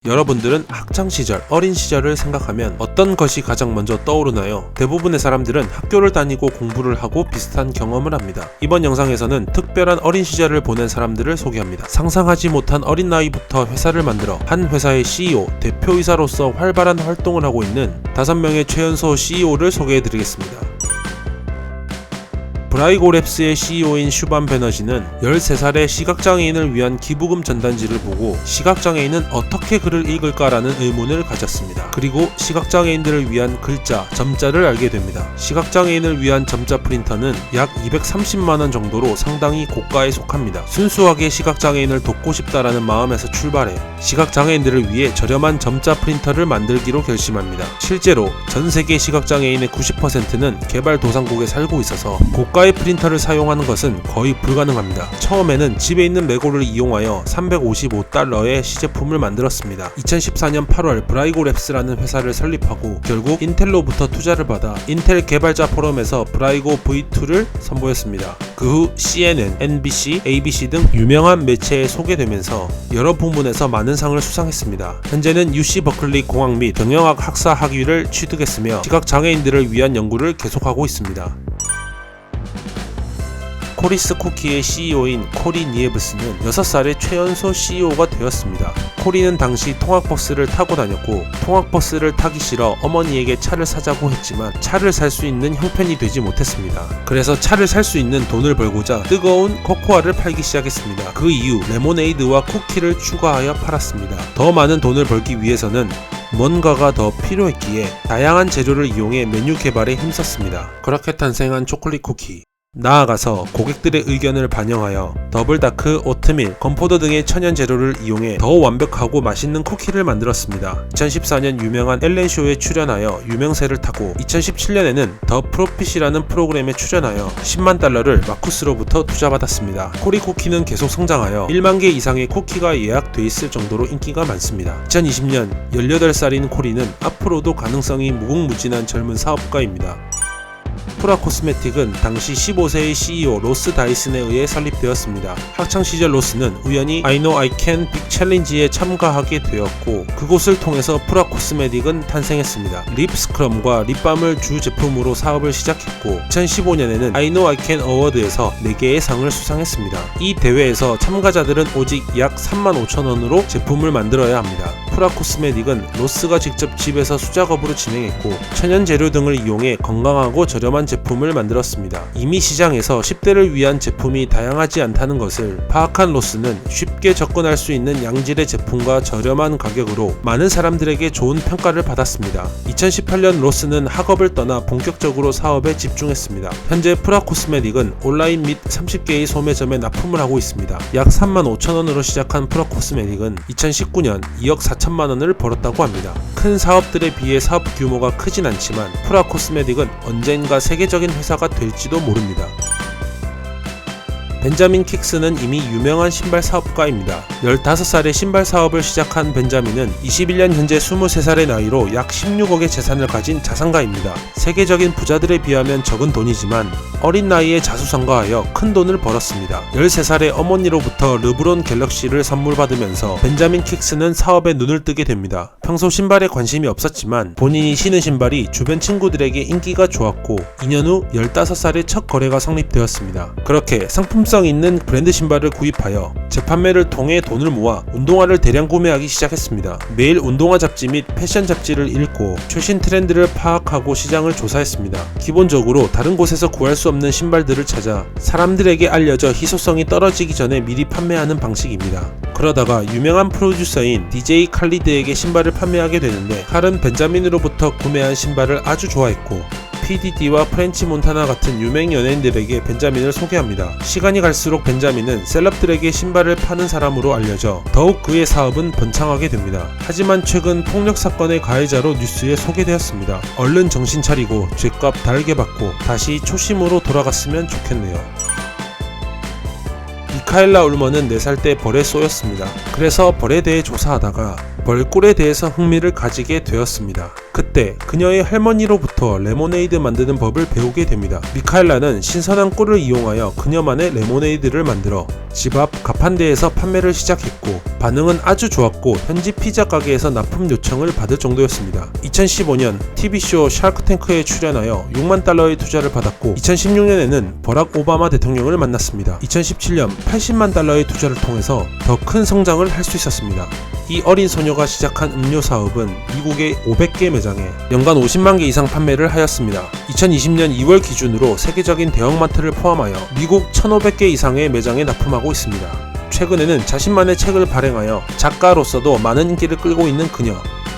여러분들은 학창시절, 어린 시절을 생각하면 어떤 것이 가장 먼저 떠오르나요? 대부분의 사람들은 학교를 다니고 공부를 하고 비슷한 경험을 합니다. 이번 영상에서는 특별한 어린 시절을 보낸 사람들을 소개합니다. 상상하지 못한 어린 나이부터 회사를 만들어 한 회사의 CEO, 대표이사로서 활발한 활동을 하고 있는 5명의 최연소 CEO를 소개해드리겠습니다. 브라이고랩스의 CEO인 슈반 베너지는 13살의 시각장애인을 위한 기부금 전단지를 보고 시각장애인은 어떻게 글을 읽을까라는 의문을 가졌습니다. 그리고 시각장애인들을 위한 글자, 점자를 알게 됩니다. 시각장애인을 위한 점자 프린터는 약 230만원 정도로 상당히 고가에 속합니다. 순수하게 시각장애인을 돕고 싶다라는 마음에서 출발해 시각장애인들을 위해 저렴한 점자 프린터를 만들기로 결심합니다. 실제로 전세계 시각장애인의 90%는 개발도상국에 살고 있어서 고가의 프린터를 사용하는 것은 거의 불가능합니다. 처음에는 집에 있는 레고를 이용하여 $355의 시제품을 만들었습니다. 2014년 8월 브라이고랩스라는 회사를 설립하고 결국 인텔로부터 투자를 받아 인텔 개발자 포럼에서 브라이고 V2를 선보였습니다. 그 후 CNN, NBC, ABC 등 유명한 매체에 소개되면서 여러 부문에서 많은 상을 수상했습니다. 현재는 UC 버클리 공학 및 경영학 학사 학위를 취득했으며 시각장애인들을 위한 연구를 계속하고 있습니다. 코리스 쿠키의 CEO인 코리 니에브스는 6살에 최연소 CEO가 되었습니다. 코리는 당시 통학버스를 타고 다녔고 통학버스를 타기 싫어 어머니에게 차를 사자고 했지만 차를 살 수 있는 형편이 되지 못했습니다. 그래서 차를 살 수 있는 돈을 벌고자 뜨거운 코코아를 팔기 시작했습니다. 그 이후 레모네이드와 쿠키를 추가하여 팔았습니다. 더 많은 돈을 벌기 위해서는 뭔가가 더 필요했기에 다양한 재료를 이용해 메뉴 개발에 힘썼습니다. 그렇게 탄생한 초콜릿 쿠키. 나아가서 고객들의 의견을 반영하여 더블다크, 오트밀, 건포도 등의 천연 재료를 이용해 더 완벽하고 맛있는 쿠키를 만들었습니다. 2014년 유명한 엘렌쇼에 출연하여 유명세를 타고 2017년에는 더 프로핏이라는 프로그램에 출연하여 $100,000를 마쿠스로부터 투자받았습니다. 코리 쿠키는 계속 성장하여 1만 개 이상의 쿠키가 예약돼 있을 정도로 인기가 많습니다. 2020년 18살인 코리는 앞으로도 가능성이 무궁무진한 젊은 사업가입니다. 프라 코스메틱은 당시 15세의 CEO 로스 다이슨에 의해 설립되었습니다. 학창시절 로스는 우연히 I know I can 빅 챌린지에 참가하게 되었고 그곳을 통해서 프라 코스메틱은 탄생했습니다. 립 스크럼과 립밤을 주 제품으로 사업을 시작했고 2015년에는 I know I can 어워드에서 4개의 상을 수상했습니다. 이 대회에서 참가자들은 오직 약 35,000원으로 제품을 만들어야 합니다. 프라 코스메틱은 로스가 직접 집에서 수작업으로 진행했고 천연 재료 등을 이용해 건강하고 저렴한 제품을 만들었습니다. 이미 시장에서 10대를 위한 제품이 다양하지 않다는 것을 파악한 로스는 쉽게 접근할 수 있는 양질의 제품과 저렴한 가격으로 많은 사람들에게 좋은 평가를 받았습니다. 2018년 로스는 학업을 떠나 본격적으로 사업에 집중했습니다. 현재 프라 코스메틱은 온라인 및 30개의 소매점에 납품을 하고 있습니다. 약 35,000원으로 시작한 프라 코스메틱은 2019년 2억 4천만원을 벌었다고 합니다. 큰 사업들에 비해 사업 규모가 크진 않지만 프라 코스메틱은 언젠가 세계적인 회사가 될지도 모릅니다. 벤자민 킥스는 이미 유명한 신발 사업가입니다. 15살에 신발 사업을 시작한 벤자민은 21년 현재 23살의 나이로 약 16억의 재산을 가진 자산가입니다. 세계적인 부자들에 비하면 적은 돈이지만 어린 나이에 자수성가하여 큰 돈을 벌었습니다. 13살의 어머니로부터 르브론 갤럭시를 선물 받으면서 벤자민 킥스는 사업에 눈을 뜨게 됩니다. 평소 신발에 관심이 없었지만 본인이 신은 신발이 주변 친구들에게 인기가 좋았고 2년 후 15살에 첫 거래가 성립되었습니다. 그렇게 상품성 있는 브랜드 신발을 구입하여 재판매를 통해 돈을 모아 운동화를 대량 구매하기 시작했습니다. 매일 운동화 잡지 및 패션 잡지를 읽고 최신 트렌드를 파악하고 시장을 조사했습니다. 기본적으로 다른 곳에서 구할 수 없는 신발들을 찾아 사람들에게 알려져 희소성이 떨어지기 전에 미리 판매하는 방식입니다. 그러다가 유명한 프로듀서인 DJ 칼리드에게 신발을 판매하게 되는데 칼은 벤자민으로부터 구매한 신발을 아주 좋아했고 PDD와 프렌치 몬타나 같은 유명 연예인들에게 벤자민을 소개합니다. 시간이 갈수록 벤자민은 셀럽들에게 신발을 파는 사람으로 알려져 더욱 그의 사업은 번창하게 됩니다. 하지만 최근 폭력 사건의 가해자로 뉴스에 소개되었습니다. 얼른 정신 차리고 죗값 달게 받고 다시 초심으로 돌아갔으면 좋겠네요. 미카엘라 울먼은 4살 때 벌에 쏘였습니다. 그래서 벌에 대해 조사하다가 벌꿀에 대해서 흥미를 가지게 되었습니다. 그때 그녀의 할머니로부터 레모네이드 만드는 법을 배우게 됩니다. 미카엘라는 신선한 꿀을 이용하여 그녀만의 레모네이드를 만들어 집 앞 가판대에서 판매를 시작했고 반응은 아주 좋았고 현지 피자 가게에서 납품 요청을 받을 정도였습니다. 2015년 TV쇼 샤크탱크에 출연하여 6만 달러의 투자를 받았고 2016년에는 버락 오바마 대통령을 만났습니다. 2017년 80만 달러의 투자를 통해서 더 큰 성장을 할 수 있었습니다. 이 어린 소녀가 시작한 음료 사업은 미국의 500개 매장에 연간 50만 개 이상 판매를 하였습니다. 2020년 2월 기준으로 세계적인 대형마트를 포함하여 미국 1,500개 이상의 매장에 납품하고 있습니다. 최근에는 자신만의 책을 발행하여 작가로서도 많은 인기를 끌고 있는 그녀.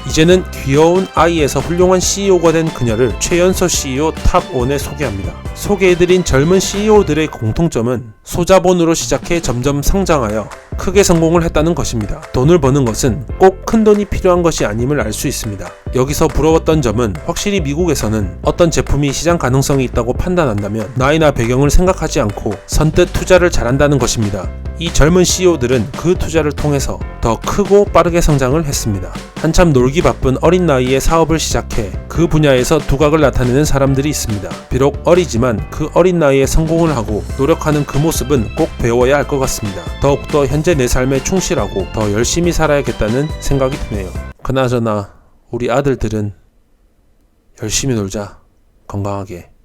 이제는 귀여운 아이에서 훌륭한 CEO가 된 그녀를 최연소 CEO 탑1에 소개합니다. 소개해드린 젊은 CEO들의 공통점은 소자본으로 시작해 점점 성장하여 크게 성공을 했다는 것입니다. 돈을 버는 것은 꼭 큰 돈이 필요한 것이 아님을 알 수 있습니다. 여기서 부러웠던 점은 확실히 미국에서는 어떤 제품이 시장 가능성이 있다고 판단한다면 나이나 배경을 생각하지 않고 선뜻 투자를 잘한다는 것입니다. 이 젊은 CEO들은 그 투자를 통해서 더 크고 빠르게 성장을 했습니다. 한참 놀기 바쁜 어린 나이에 사업을 시작해 그 분야에서 두각을 나타내는 사람들이 있습니다. 비록 어리지만 그 어린 나이에 성공을 하고 노력하는 그 모습은 꼭 배워야 할 것 같습니다. 더욱더 현재 내 삶에 충실하고 더 열심히 살아야겠다는 생각이 드네요. 그나저나 우리 아들들은 열심히 놀자. 건강하게.